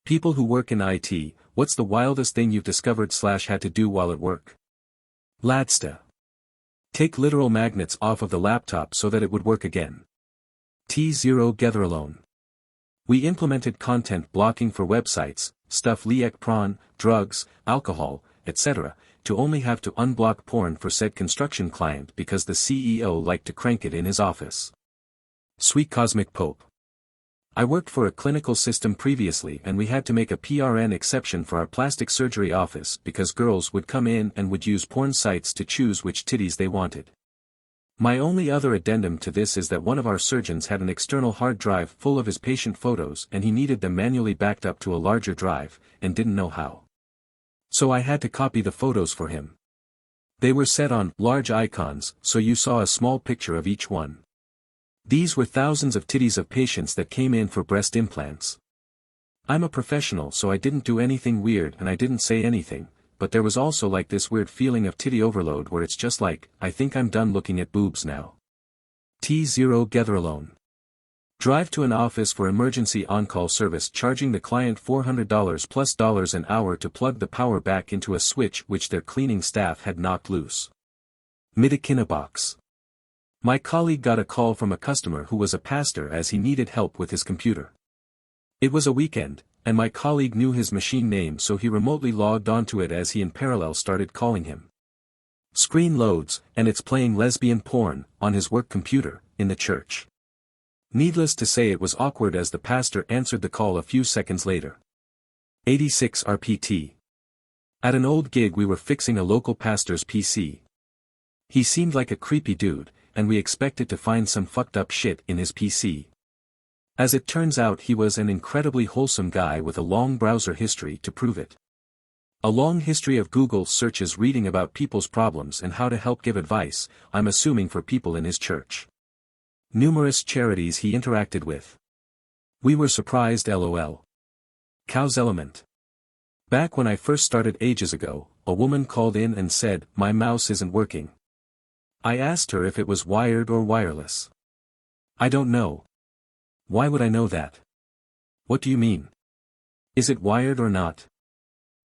People who work in IT, what's the wildest thing you've discovered/had to do while at work? Ladsta. Take literal magnets off of the laptop so that it would work again. T0 Gather Alone. We implemented content blocking for websites, stuff like prawn, drugs, alcohol, etc., to only have to unblock porn for said construction client because the CEO liked to crank it in his office. Sweet Cosmic Pope. I worked for a clinical system previously and we had to make a PRN exception for our plastic surgery office because girls would come in and would use porn sites to choose which titties they wanted. My only other addendum to this is that one of our surgeons had an external hard drive full of his patient photos and he needed them manually backed up to a larger drive, and didn't know how. So I had to copy the photos for him. They were set on large icons, so you saw a small picture of each one. These were thousands of titties of patients that came in for breast implants. I'm a professional so I didn't do anything weird and I didn't say anything, but there was also like this weird feeling of titty overload where it's just like, I think I'm done looking at boobs now. T0 Gather Alone. Drive to an office for emergency on-call service charging the client $400 plus dollars an hour to plug the power back into a switch which their cleaning staff had knocked loose. Midakina Box. My colleague got a call from a customer who was a pastor as he needed help with his computer. It was a weekend, and my colleague knew his machine name so he remotely logged onto it as he in parallel started calling him. Screen loads, and it's playing lesbian porn, on his work computer, in the church. Needless to say it was awkward as the pastor answered the call a few seconds later. 86 RPT. At an old gig we were fixing a local pastor's PC. He seemed like a creepy dude, and we expected to find some fucked up shit in his PC. As it turns out he was an incredibly wholesome guy with a long browser history to prove it. A long history of Google searches reading about people's problems and how to help give advice, I'm assuming for people in his church. Numerous charities he interacted with. We were surprised lol. Cow's Element. Back when I first started ages ago, a woman called in and said, "My mouse isn't working." I asked her if it was wired or wireless. "I don't know." "Why would I know that?" "What do you mean? Is it wired or not?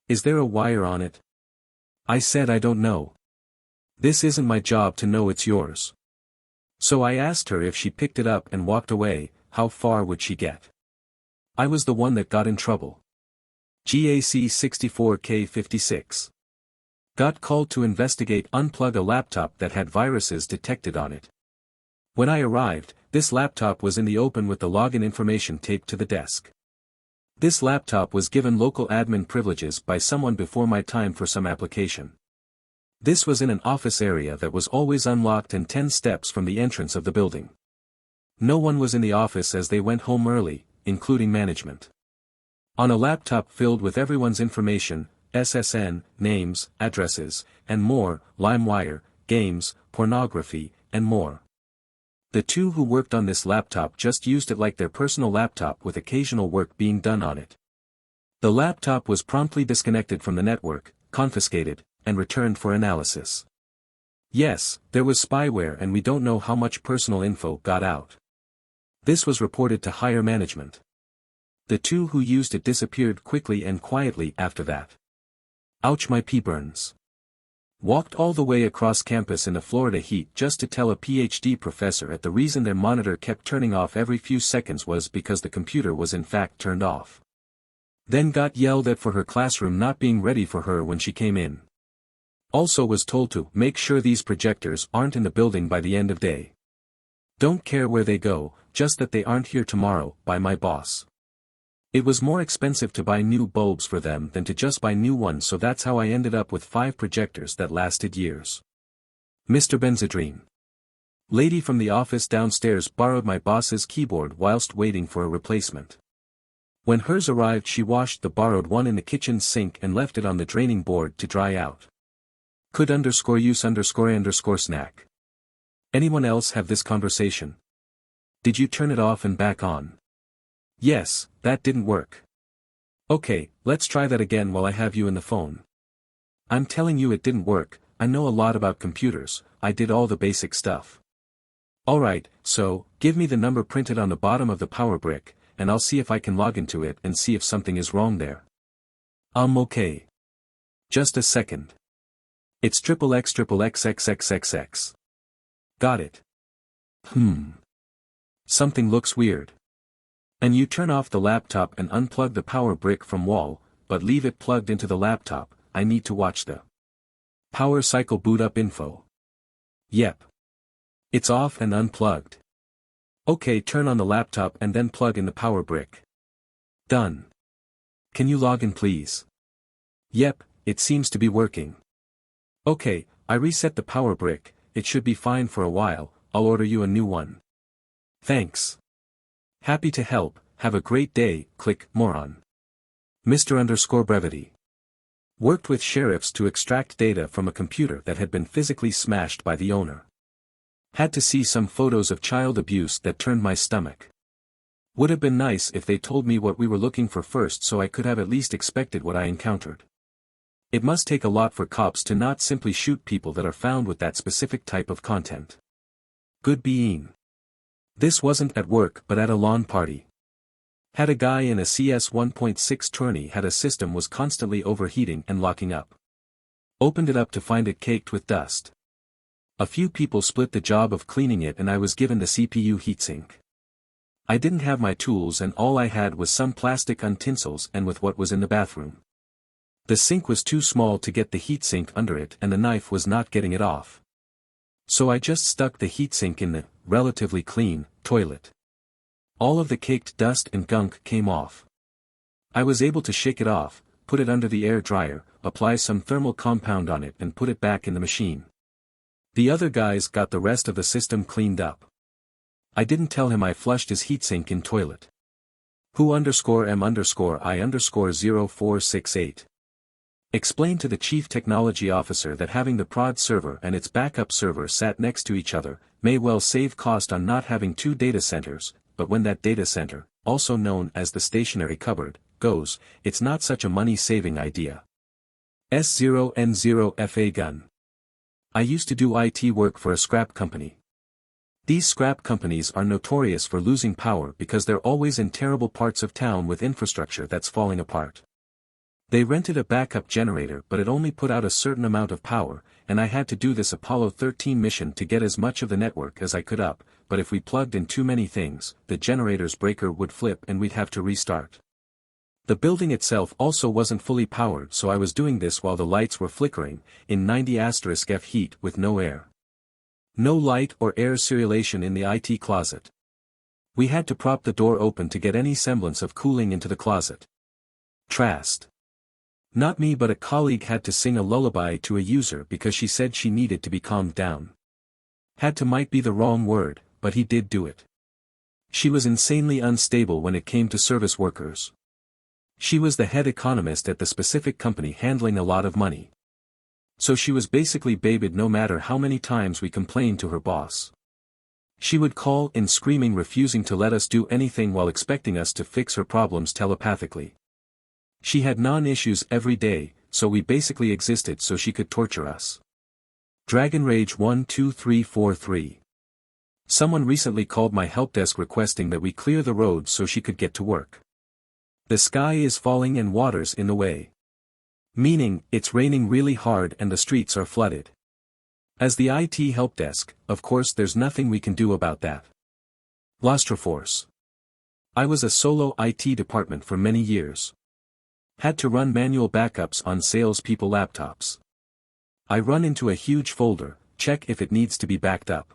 Is there a wire on it?" I said I don't know. "This isn't my job to know, it's yours." So I asked her if she picked it up and walked away, how far would she get? I was the one that got in trouble. GAC 64K56. Got called to investigate unplug a laptop that had viruses detected on it. When I arrived, this laptop was in the open with the login information taped to the desk. This laptop was given local admin privileges by someone before my time for some application. This was in an office area that was always unlocked and 10 steps from the entrance of the building. No one was in the office as they went home early, including management. On a laptop filled with everyone's information, SSN, names, addresses, and more, LimeWire, games, pornography, and more. The two who worked on this laptop just used it like their personal laptop with occasional work being done on it. The laptop was promptly disconnected from the network, confiscated, and returned for analysis. Yes, there was spyware and we don't know how much personal info got out. This was reported to higher management. The two who used it disappeared quickly and quietly after that. Ouch, my pee burns. Walked all the way across campus in the Florida heat just to tell a PhD professor that the reason their monitor kept turning off every few seconds was because the computer was in fact turned off. Then got yelled at for her classroom not being ready for her when she came in. Also was told to make sure these projectors aren't in the building by the end of day. Don't care where they go, just that they aren't here tomorrow, by my boss. It was more expensive to buy new bulbs for them than to just buy new ones, so that's how I ended up with 5 projectors that lasted years. Mr. Benzedrine. Lady from the office downstairs borrowed my boss's keyboard whilst waiting for a replacement. When hers arrived she washed the borrowed one in the kitchen sink and left it on the draining board to dry out. Could _use snack. Anyone else have this conversation? Did you turn it off and back on? Yes, that didn't work. Okay, let's try that again while I have you in the phone. I'm telling you it didn't work, I know a lot about computers, I did all the basic stuff. Alright, so, give me the number printed on the bottom of the power brick, and I'll see if I can log into it and see if something is wrong there. Okay. Just a second. It's XXXXXXXX. Got it. Something looks weird. And you turn off the laptop and unplug the power brick from wall, but leave it plugged into the laptop. I need to watch the power cycle boot up info. Yep. It's off and unplugged. Okay, turn on the laptop and then plug in the power brick. Done. Can you log in please? Yep, it seems to be working. Okay, I reset the power brick, it should be fine for a while. I'll order you a new one. Thanks. Happy to help, have a great day, click, moron. Mr_Brevity. Worked with sheriffs to extract data from a computer that had been physically smashed by the owner. Had to see some photos of child abuse that turned my stomach. Would have been nice if they told me what we were looking for first so I could have at least expected what I encountered. It must take a lot for cops to not simply shoot people that are found with that specific type of content. Good being. This wasn't at work but at a lawn party. Had a guy in a CS 1.6 tourney had a system was constantly overheating and locking up. Opened it up to find it caked with dust. A few people split the job of cleaning it and I was given the CPU heatsink. I didn't have my tools and all I had was some plastic untinsels and with what was in the bathroom. The sink was too small to get the heatsink under it and the knife was not getting it off. So I just stuck the heatsink in the, relatively clean, toilet. All of the caked dust and gunk came off. I was able to shake it off, put it under the air dryer, apply some thermal compound on it and put it back in the machine. The other guys got the rest of the system cleaned up. I didn't tell him I flushed his heatsink in toilet. Who_M_I_0468. Explained to the chief technology officer that having the prod server and its backup server sat next to each other, may well save cost on not having two data centers, but when that data center, also known as the stationary cupboard, goes, it's not such a money-saving idea. S0N0FA gun. I used to do IT work for a scrap company. These scrap companies are notorious for losing power because they're always in terrible parts of town with infrastructure that's falling apart. They rented a backup generator but it only put out a certain amount of power, and I had to do this Apollo 13 mission to get as much of the network as I could up, but if we plugged in too many things, the generator's breaker would flip and we'd have to restart. The building itself also wasn't fully powered so I was doing this while the lights were flickering, in 90*F heat with no air. No light or air circulation in the IT closet. We had to prop the door open to get any semblance of cooling into the closet. Trast. Not me but a colleague had to sing a lullaby to a user because she said she needed to be calmed down. Had to might be the wrong word, but he did do it. She was insanely unstable when it came to service workers. She was the head economist at the specific company handling a lot of money. So she was basically babied no matter how many times we complained to her boss. She would call in screaming refusing to let us do anything while expecting us to fix her problems telepathically. She had non-issues every day, so we basically existed so she could torture us. Dragon Rage 12343. Someone recently called my helpdesk requesting that we clear the road so she could get to work. The sky is falling and water's in the way. Meaning, it's raining really hard and the streets are flooded. As the IT helpdesk, of course there's nothing we can do about that. Lostroforce. I was a solo IT department for many years. Had to run manual backups on salespeople laptops. I run into a huge folder, check if it needs to be backed up.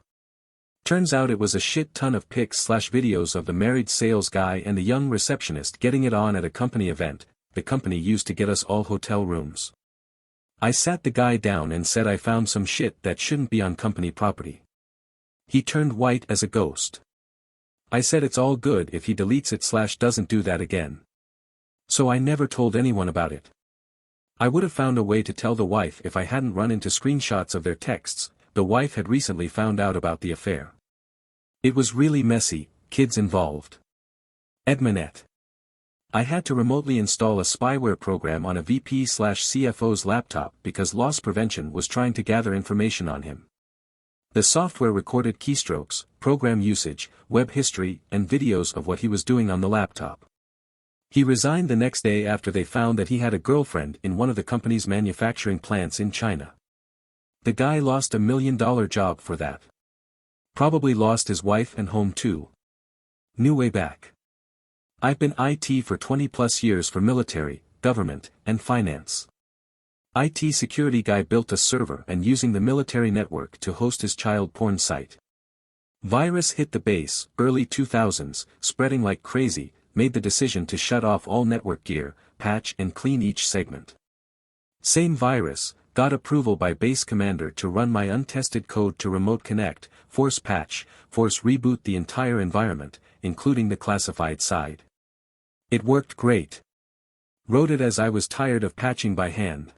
Turns out it was a shit ton of pics/videos of the married sales guy and the young receptionist getting it on at a company event. The company used to get us all hotel rooms. I sat the guy down and said I found some shit that shouldn't be on company property. He turned white as a ghost. I said it's all good if he deletes it/doesn't do that again. So I never told anyone about it. I would have found a way to tell the wife if I hadn't run into screenshots of their texts. The wife had recently found out about the affair. It was really messy, kids involved. Edmanet. I had to remotely install a spyware program on a VP/CFO's laptop because loss prevention was trying to gather information on him. The software recorded keystrokes, program usage, web history, and videos of what he was doing on the laptop. He resigned the next day after they found that he had a girlfriend in one of the company's manufacturing plants in China. The guy lost $1 million job for that. Probably lost his wife and home too. New way back. I've been IT for 20 plus years for military, government, and finance. IT security guy built a server and using the military network to host his child porn site. Virus hit the base, early 2000s, spreading like crazy, made the decision to shut off all network gear, patch and clean each segment. Same virus, got approval by base commander to run my untested code to remote connect, force patch, force reboot the entire environment, including the classified side. It worked great. Wrote it as I was tired of patching by hand.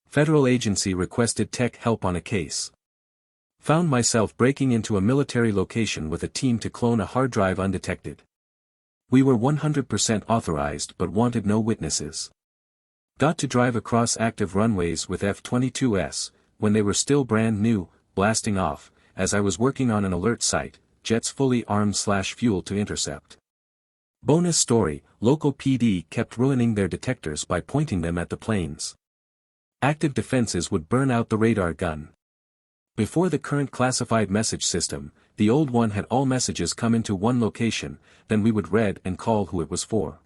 Federal agency requested tech help on a case. Found myself breaking into a military location with a team to clone a hard drive undetected. We were 100% authorized but wanted no witnesses. Got to drive across active runways with F-22s, when they were still brand new, blasting off, as I was working on an alert site, jets fully armed/fuel to intercept. Bonus story, local PD kept ruining their detectors by pointing them at the planes. Active defenses would burn out the radar gun. Before the current classified message system, the old one had all messages come into one location, then we would read and call who it was for.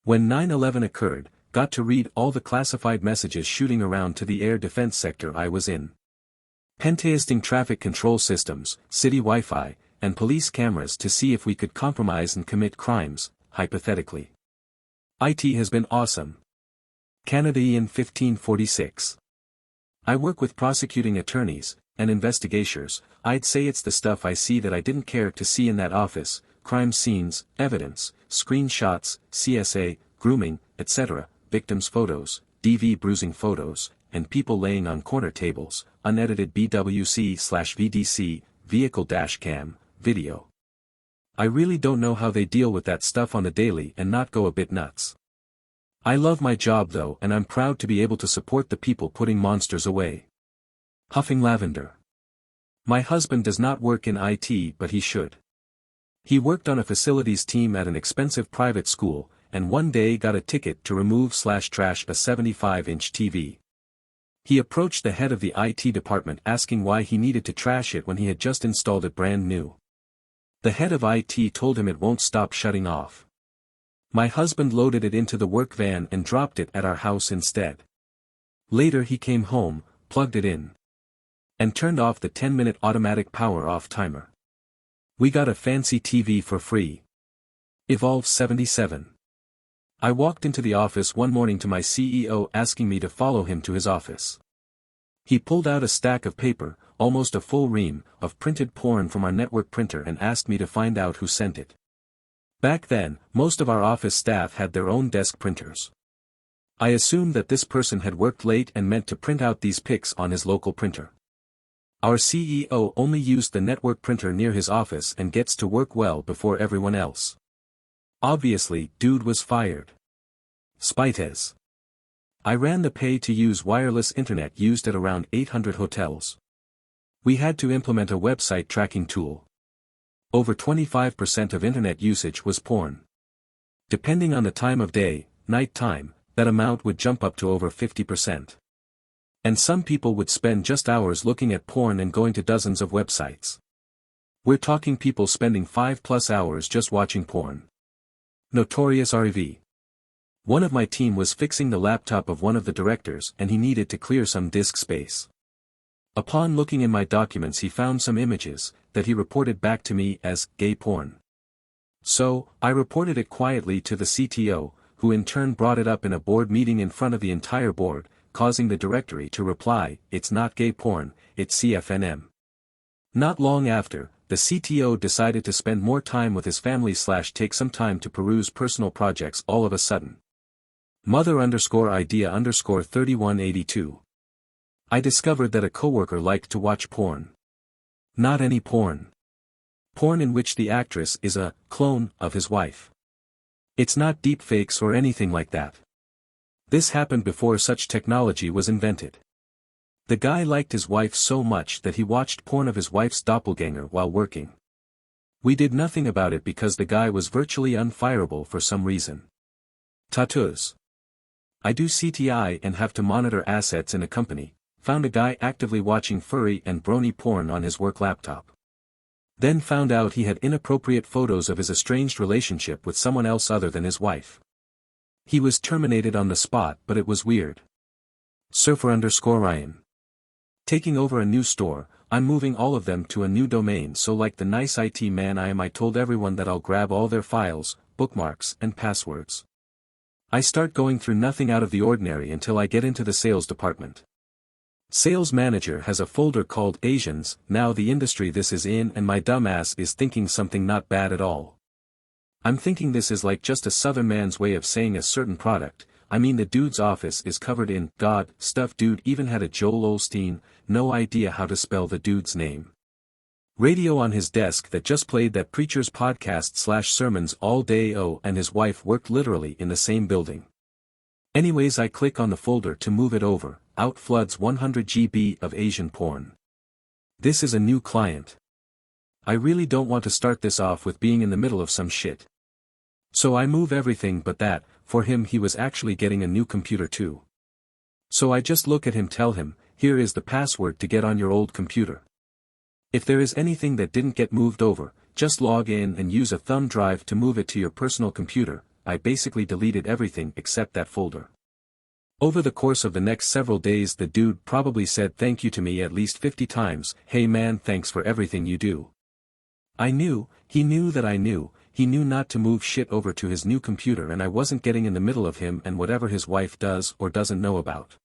When 9/11 occurred, got to read all the classified messages shooting around to the air defense sector I was in. Pentesting traffic control systems, city Wi-Fi, and police cameras to see if we could compromise and commit crimes, hypothetically. IT has been awesome. Canadian 1546. I work with prosecuting attorneys, and investigators. I'd say it's the stuff I see that I didn't care to see in that office, crime scenes, evidence, screenshots, CSA, grooming, etc., victims' photos, DV bruising photos, and people laying on corner tables, unedited BWC/VDC, vehicle dashcam, video. I really don't know how they deal with that stuff on the daily and not go a bit nuts. I love my job though and I'm proud to be able to support the people putting monsters away. Huffing lavender. My husband does not work in IT but he should. He worked on a facilities team at an expensive private school, and one day got a ticket to remove/trash a 75-inch TV. He approached the head of the IT department asking why he needed to trash it when he had just installed it brand new. The head of IT told him it won't stop shutting off. My husband loaded it into the work van and dropped it at our house instead. Later he came home, plugged it in, and turned off the 10-minute automatic power off timer. We got a fancy TV for free. Evolve 77. I walked into the office one morning to my CEO asking me to follow him to his office. He pulled out a stack of paper, almost a full ream, of printed porn from our network printer and asked me to find out who sent it. Back then, most of our office staff had their own desk printers. I assumed that this person had worked late and meant to print out these pics on his local printer. Our CEO only used the network printer near his office and gets to work well before everyone else. Obviously, dude was fired. Spites. I ran the pay-to-use wireless internet used at around 800 hotels. We had to implement a website tracking tool. Over 25% of internet usage was porn. Depending on the time of day, night time, that amount would jump up to over 50%. And some people would spend just hours looking at porn and going to dozens of websites. We're talking people spending 5+ hours just watching porn. Notorious REV. One of my team was fixing the laptop of one of the directors and he needed to clear some disk space. Upon looking in my documents he found some images, that he reported back to me as gay porn. So, I reported it quietly to the CTO, who in turn brought it up in a board meeting in front of the entire board, causing the directory to reply, "It's not gay porn, it's CFNM." Not long after, the CTO decided to spend more time with his family / take some time to peruse personal projects all of a sudden. Mother_idea_3182. I discovered that a coworker liked to watch porn. Not any porn. Porn in which the actress is a clone of his wife. It's not deepfakes or anything like that. This happened before such technology was invented. The guy liked his wife so much that he watched porn of his wife's doppelganger while working. We did nothing about it because the guy was virtually unfireable for some reason. Tattoos. I do CTI and have to monitor assets in a company. Found a guy actively watching furry and brony porn on his work laptop. Then found out he had inappropriate photos of his estranged relationship with someone else other than his wife. He was terminated on the spot, but it was weird. Surfer_Ryan. Taking over a new store, I'm moving all of them to a new domain, so like the nice IT man I told everyone that I'll grab all their files, bookmarks, and passwords. I start going through nothing out of the ordinary until I get into the sales department. Sales manager has a folder called Asians, now the industry this is in, and my dumbass is thinking something not bad at all. I'm thinking this is like just a southern man's way of saying a certain product. I mean, the dude's office is covered in God stuff. Dude even had a Joel Osteen, no idea how to spell the dude's name. Radio on his desk that just played that preacher's podcast/sermons all day. Oh, and his wife worked literally in the same building. Anyways, I click on the folder to move it over. Out floods 100 GB of Asian porn. This is a new client. I really don't want to start this off with being in the middle of some shit. So I move everything but that. For him, he was actually getting a new computer too. So I just look at him, tell him, here is the password to get on your old computer. If there is anything that didn't get moved over, just log in and use a thumb drive to move it to your personal computer. I basically deleted everything except that folder. Over the course of the next several days, the dude probably said thank you to me at least 50 times. Hey man, thanks for everything you do. I knew, he knew that I knew, he knew not to move shit over to his new computer, and I wasn't getting in the middle of him and whatever his wife does or doesn't know about.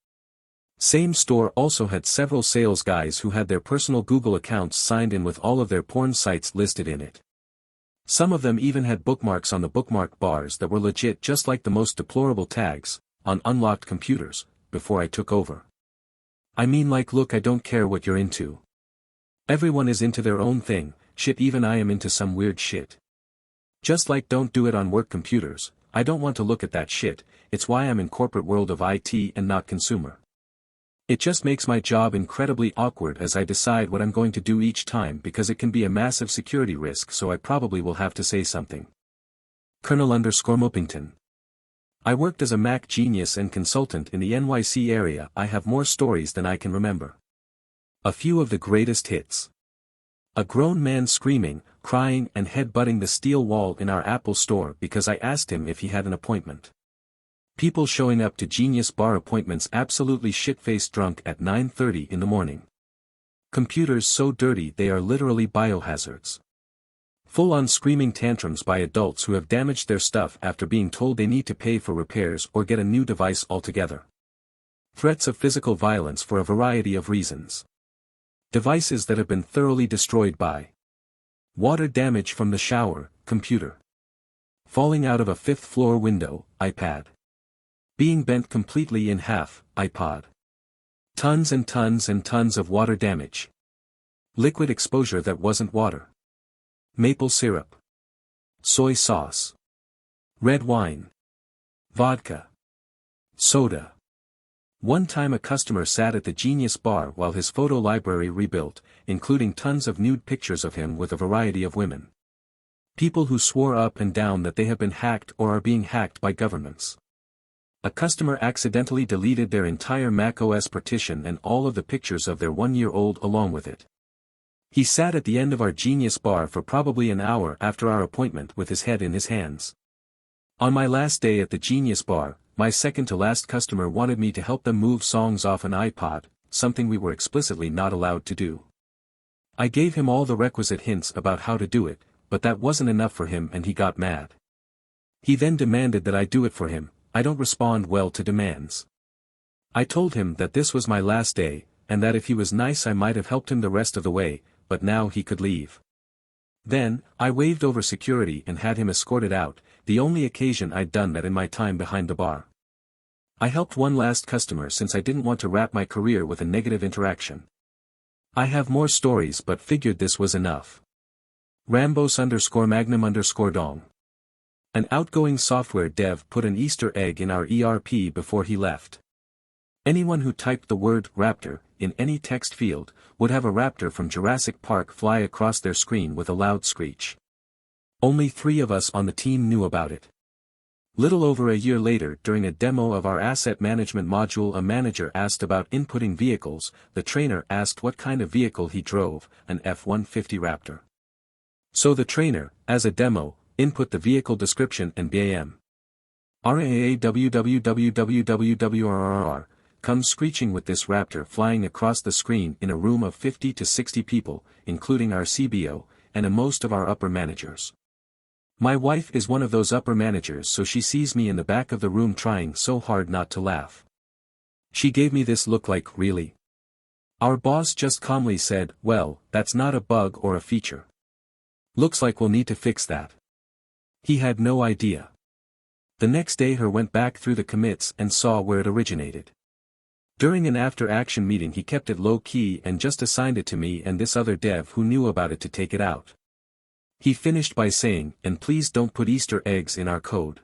Same store also had several sales guys who had their personal Google accounts signed in with all of their porn sites listed in it. Some of them even had bookmarks on the bookmark bars that were legit, just like the most deplorable tags on unlocked computers, before I took over. I mean, like, look, I don't care what you're into. Everyone is into their own thing, shit, even I am into some weird shit. Just like don't do it on work computers, I don't want to look at that shit, it's why I'm in corporate world of IT and not consumer. It just makes my job incredibly awkward as I decide what I'm going to do each time, because it can be a massive security risk, so I probably will have to say something. Colonel_Mopington. I worked as a Mac genius and consultant in the NYC area. I have more stories than I can remember. A few of the greatest hits. A grown man screaming, crying and head-butting the steel wall in our Apple store because I asked him if he had an appointment. People showing up to Genius Bar appointments absolutely shit-faced drunk at 9:30 in the morning. Computers so dirty they are literally biohazards. Full-on screaming tantrums by adults who have damaged their stuff after being told they need to pay for repairs or get a new device altogether. Threats of physical violence for a variety of reasons. Devices that have been thoroughly destroyed by water damage from the shower, computer. Falling out of a 5th-floor window, iPad. Being bent completely in half, iPod. Tons and tons and tons of water damage. Liquid exposure that wasn't water. Maple syrup. Soy sauce. Red wine. Vodka. Soda. One time a customer sat at the Genius Bar while his photo library rebuilt, including tons of nude pictures of him with a variety of women. People who swore up and down that they have been hacked or are being hacked by governments. A customer accidentally deleted their entire macOS partition and all of the pictures of their 1-year-old along with it. He sat at the end of our Genius Bar for probably an hour after our appointment with his head in his hands. On my last day at the Genius Bar, my second-to-last customer wanted me to help them move songs off an iPod, something we were explicitly not allowed to do. I gave him all the requisite hints about how to do it, but that wasn't enough for him and he got mad. He then demanded that I do it for him. I don't respond well to demands. I told him that this was my last day, and that if he was nice I might have helped him the rest of the way, but now he could leave. Then, I waved over security and had him escorted out, the only occasion I'd done that in my time behind the bar. I helped one last customer since I didn't want to wrap my career with a negative interaction. I have more stories but figured this was enough. Rambos_Magnum_Dong. An outgoing software dev put an Easter egg in our ERP before he left. Anyone who typed the word raptor in any text field would have a raptor from Jurassic Park fly across their screen with a loud screech. Only 3 of us on the team knew about it. Little over a year later, during a demo of our asset management module, a manager asked about inputting vehicles. The trainer asked what kind of vehicle he drove, an F-150 Raptor. So the trainer, as a demo, input the vehicle description and BAM. RAAWWWWWRR comes screeching with this Raptor flying across the screen in a room of 50 to 60 people, including our CBO, and most of our upper managers. My wife is one of those upper managers, so she sees me in the back of the room trying so hard not to laugh. She gave me this look like, really? Our boss just calmly said, well, that's not a bug or a feature. Looks like we'll need to fix that. He had no idea. The next day he went back through the commits and saw where it originated. During an after-action meeting he kept it low-key and just assigned it to me and this other dev who knew about it to take it out. He finished by saying, and please don't put Easter eggs in our code.